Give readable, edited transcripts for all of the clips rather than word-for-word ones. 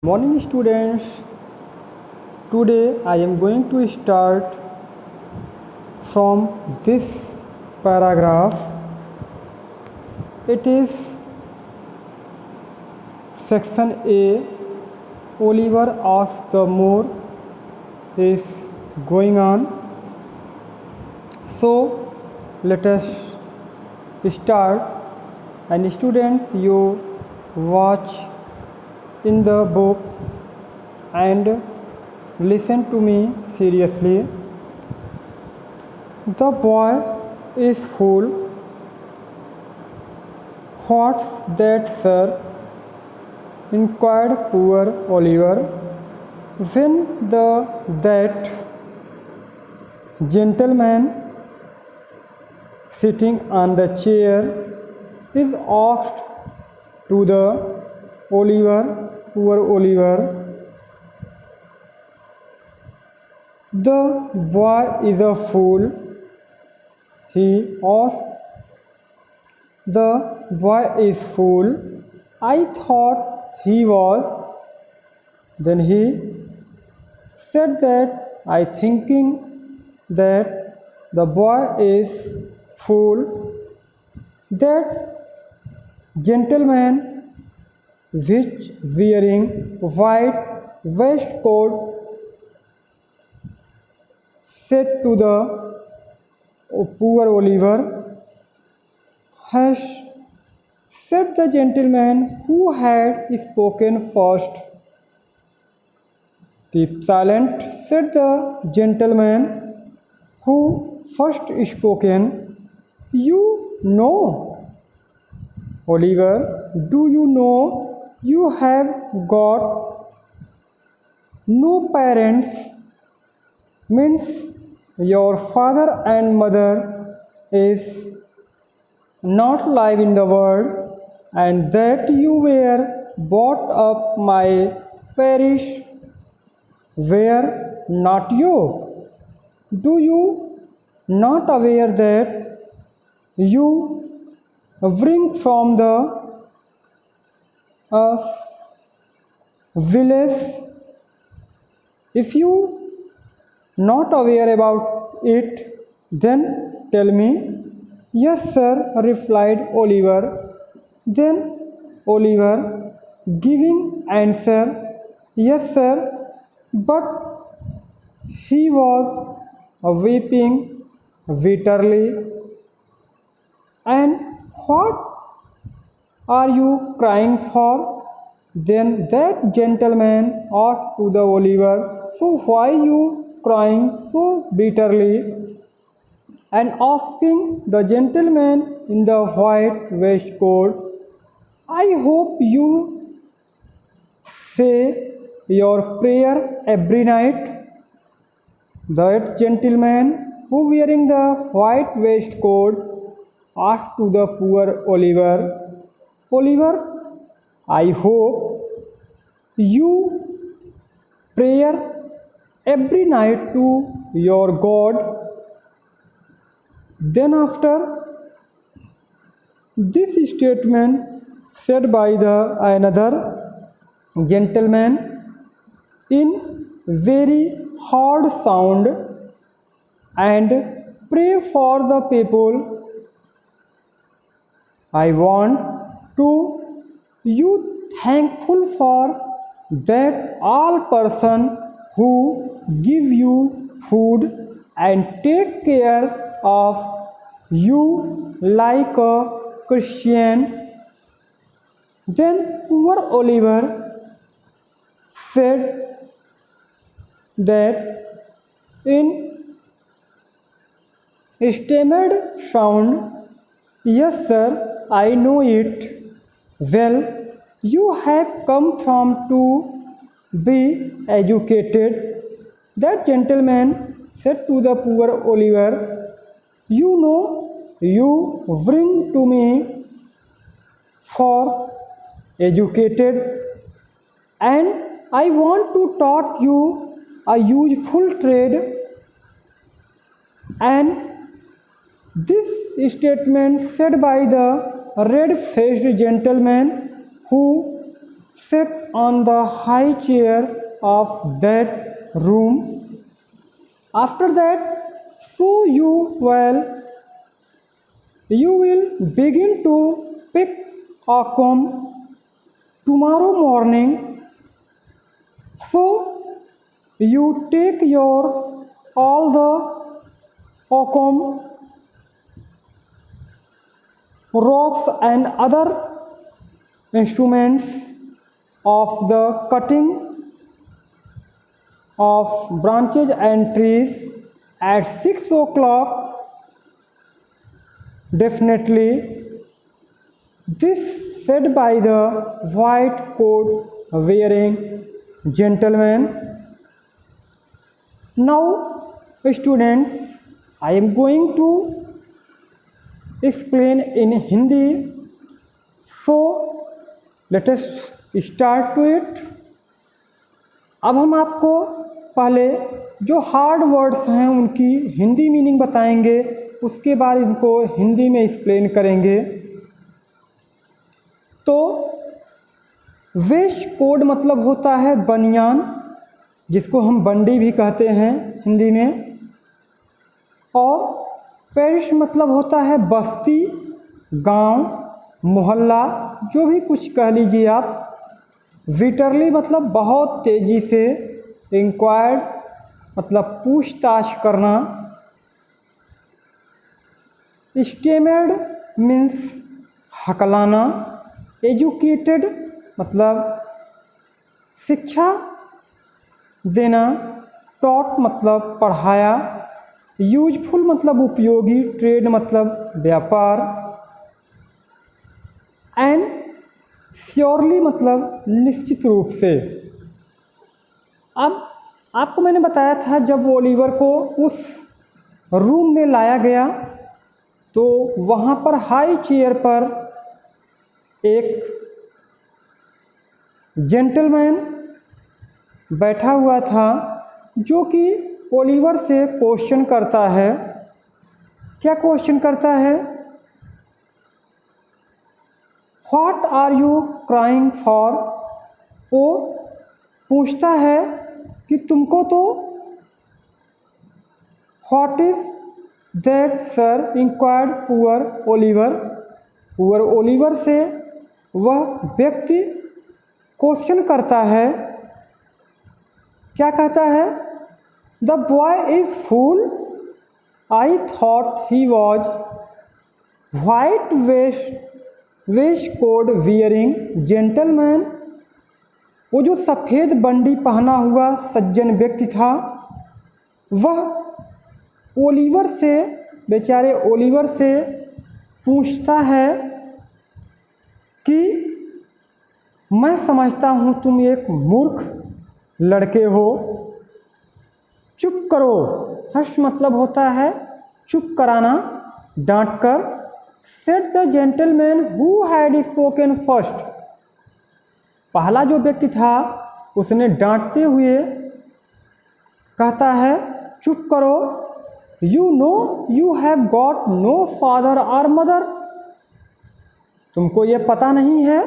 Morning students, today I am going to start from this paragraph. It is section A. Oliver asks the more is going on. So let us start, and students, you watch in the book and listen to me seriously. The boy is full. What's that, sir? Inquired poor Oliver. When that gentleman sitting on the chair is asked to the poor Oliver, the boy is a fool, he asked. The boy is fool. I thought he was. Then he said that I thinking that the boy is fool. That gentleman which wearing white waistcoat said to the poor Oliver, hush, said the gentleman who had spoken first. Keep silent, said the gentleman who first spoken. You know, Oliver, do you know you have got no parents? Means your father and mother is not live in the world, and that you were brought up my parish were not you. Do you not aware that you bring from the village? If you not aware about it, then tell me. Yes, sir, replied Oliver. Then Oliver, giving answer, yes, sir, but he was weeping bitterly. And what are you crying for? Then that gentleman asked to the Oliver, so why you crying so bitterly? And asking the gentleman in the white waistcoat, I hope you say your prayer every night. That gentleman who wearing the white waistcoat asked to the poor Oliver, Oliver, I hope you prayer every night to your God. Then after this statement said by the another gentleman in very hard sound, and pray for the people. I want to you thankful for that all person who give you food and take care of you like a Christian. Then poor Oliver said that in stammered sound, yes, sir, I know it. Well, you have come from to be educated. That gentleman said to the poor Oliver, you know, you bring to me for educated, and I want to taught you a useful trade. And this statement said by the red-faced gentleman who sit on the high chair of that room. After that, so you will begin to pick a comb tomorrow morning. So you take your all the comb, rocks and other instruments of the cutting of branches and trees at 6 o'clock. Definitely, this said by the white coat wearing gentleman. Now, students, I am going to explain in Hindi. So, let us start to it. अब हम आपको पहले जो hard words हैं उनकी Hindi meaning बताएंगे, उसके बाद इनको हिंदी में एक्सप्लेन करेंगे। तो वेस्ट कोट मतलब होता है बनियान, जिसको हम बंडी भी कहते हैं हिंदी में। और पेरिश मतलब होता है बस्ती, गांव, मोहल्ला, जो भी कुछ कह लीजिए आप। विटरली मतलब बहुत तेज़ी से। इंक्वायर्ड मतलब पूछताछ करना। स्टेमेड मीन्स हकलाना। एजुकेटेड मतलब शिक्षा देना। टॉट मतलब पढ़ाया। यूजफुल मतलब उपयोगी। ट्रेड मतलब व्यापार। एंड श्योरली मतलब निश्चित रूप से। अब आपको मैंने बताया था जब ओलिवर को उस रूम में लाया गया तो वहाँ पर हाई चेयर पर एक जेंटलमैन बैठा हुआ था जो कि ओलिवर से क्वेश्चन करता है। क्या क्वेश्चन करता है? What are you crying for? वो पूछता है कि तुमको तो what is that sir? Inquired poor Oliver. Poor Oliver से वह व्यक्ति क्वेश्चन करता है। क्या कहता है? The boy is fool, I thought he was white waistcoat wearing gentleman. वो जो सफ़ेद बंडी पहना हुआ सज्जन व्यक्ति था वह ओलिवर से, बेचारे ओलिवर से पूछता है कि मैं समझता हूँ तुम एक मूर्ख लड़के हो, चुप करो। हश मतलब होता है चुप कराना, डांट कर। Said the gentleman who had spoken first. पहला जो व्यक्ति था उसने डांटते हुए कहता है चुप करो। You know you have got no father और मदर। तुमको ये पता नहीं है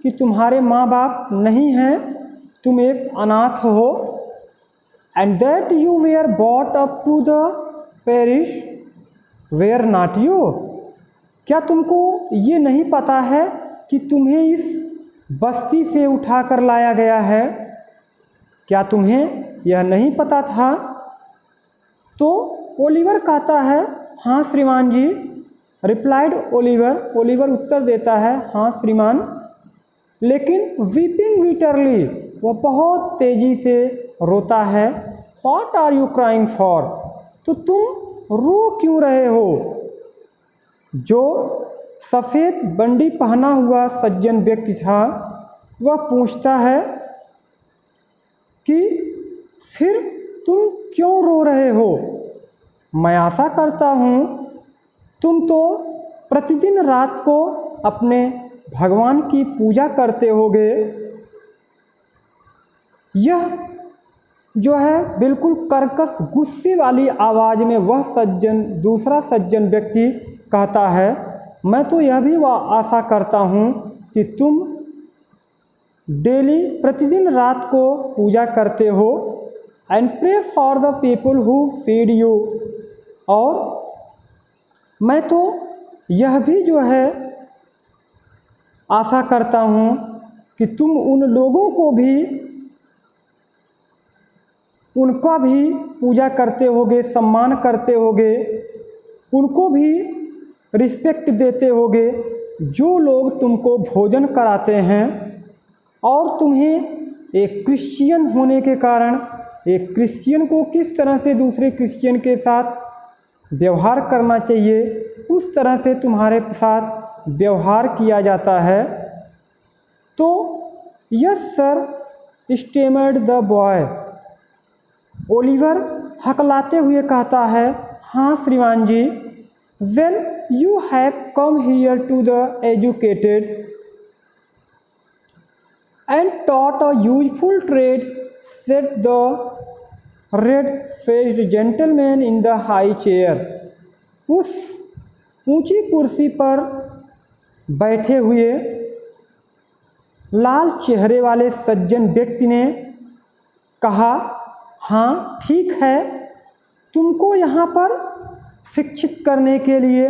कि तुम्हारे माँ बाप नहीं हैं, तुम एक अनाथ हो। And that you were brought up to the parish were not you. क्या तुमको ये नहीं पता है कि तुम्हें इस बस्ती से उठा कर लाया गया है? क्या तुम्हें यह नहीं पता था? तो ओलिवर कहता है हाँ श्रीमान जी। Replied Oliver. ओलिवर उत्तर देता है हाँ श्रीमान। लेकिन वीपिंग बिटरली, वह बहुत तेज़ी से रोता है। What are you crying for? तो तुम रो क्यों रहे हो? जो सफ़ेद बंडी पहना हुआ सज्जन व्यक्ति था वह पूछता है कि फिर तुम क्यों रो रहे हो? मैं आशा करता हूँ तुम तो प्रतिदिन रात को अपने भगवान की पूजा करते होगे। यह जो है बिल्कुल कर्कश गुस्से वाली आवाज़ में वह दूसरा सज्जन व्यक्ति कहता है मैं तो यह भी आशा करता हूँ कि तुम डेली प्रतिदिन रात को पूजा करते हो, and pray for the people who feed you, और मैं तो यह भी जो है आशा करता हूँ कि तुम उन लोगों को भी, उनका भी पूजा करते होगे, सम्मान करते होगे, उनको भी रिस्पेक्ट देते होगे जो लोग तुमको भोजन कराते हैं, और तुम्हें एक क्रिश्चियन होने के कारण एक क्रिश्चियन को किस तरह से दूसरे क्रिश्चियन के साथ व्यवहार करना चाहिए उस तरह से तुम्हारे साथ व्यवहार किया जाता है। तो yes sir, stammered the boy. Oliver हकलाते हुए कहता है, हाँ श्रीमान जी। Well you have come here to the educated and taught a useful trade, said the red-faced gentleman in the high chair. उस ऊंची कुर्सी पर बैठे हुए लाल चेहरे वाले सज्जन व्यक्ति ने कहा, हाँ ठीक है, तुमको यहाँ पर शिक्षित करने के लिए,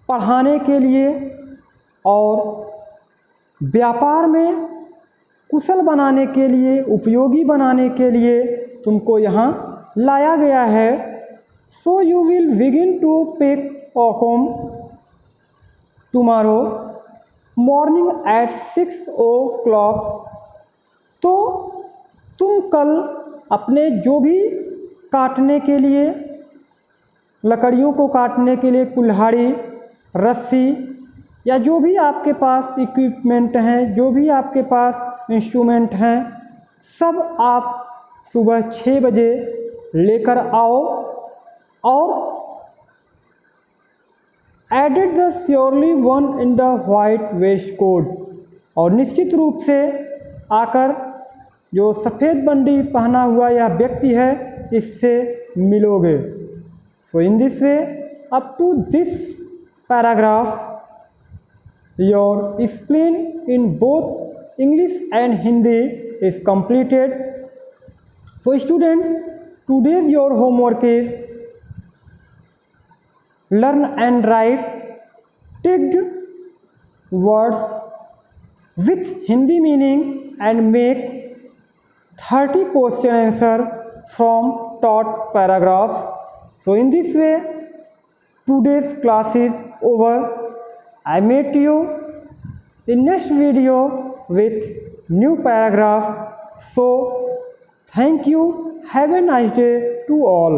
पढ़ाने के लिए और व्यापार में कुशल बनाने के लिए, उपयोगी बनाने के लिए तुमको यहाँ लाया गया है। So you will begin to pick oakum tomorrow morning at 6 o'clock। तो तुम कल अपने जो भी काटने के लिए, लकड़ियों को काटने के लिए कुल्हाड़ी, रस्सी या जो भी आपके पास इक्विपमेंट हैं, जो भी आपके पास इंस्ट्रूमेंट हैं, सब आप सुबह 6 बजे लेकर आओ। और added the surely one in the white waistcoat, और निश्चित रूप से आकर जो सफ़ेद बंडी पहना हुआ यह व्यक्ति है, इससे मिलोगे। So in this way up to this paragraph your explain in both English and Hindi is completed. So students, today's your homework is learn and write tagged words with Hindi meaning and make 30 question answer from taught paragraphs. So in this way today's class is over. I meet you in next video with new paragraph. So thank you. Have a nice day to all.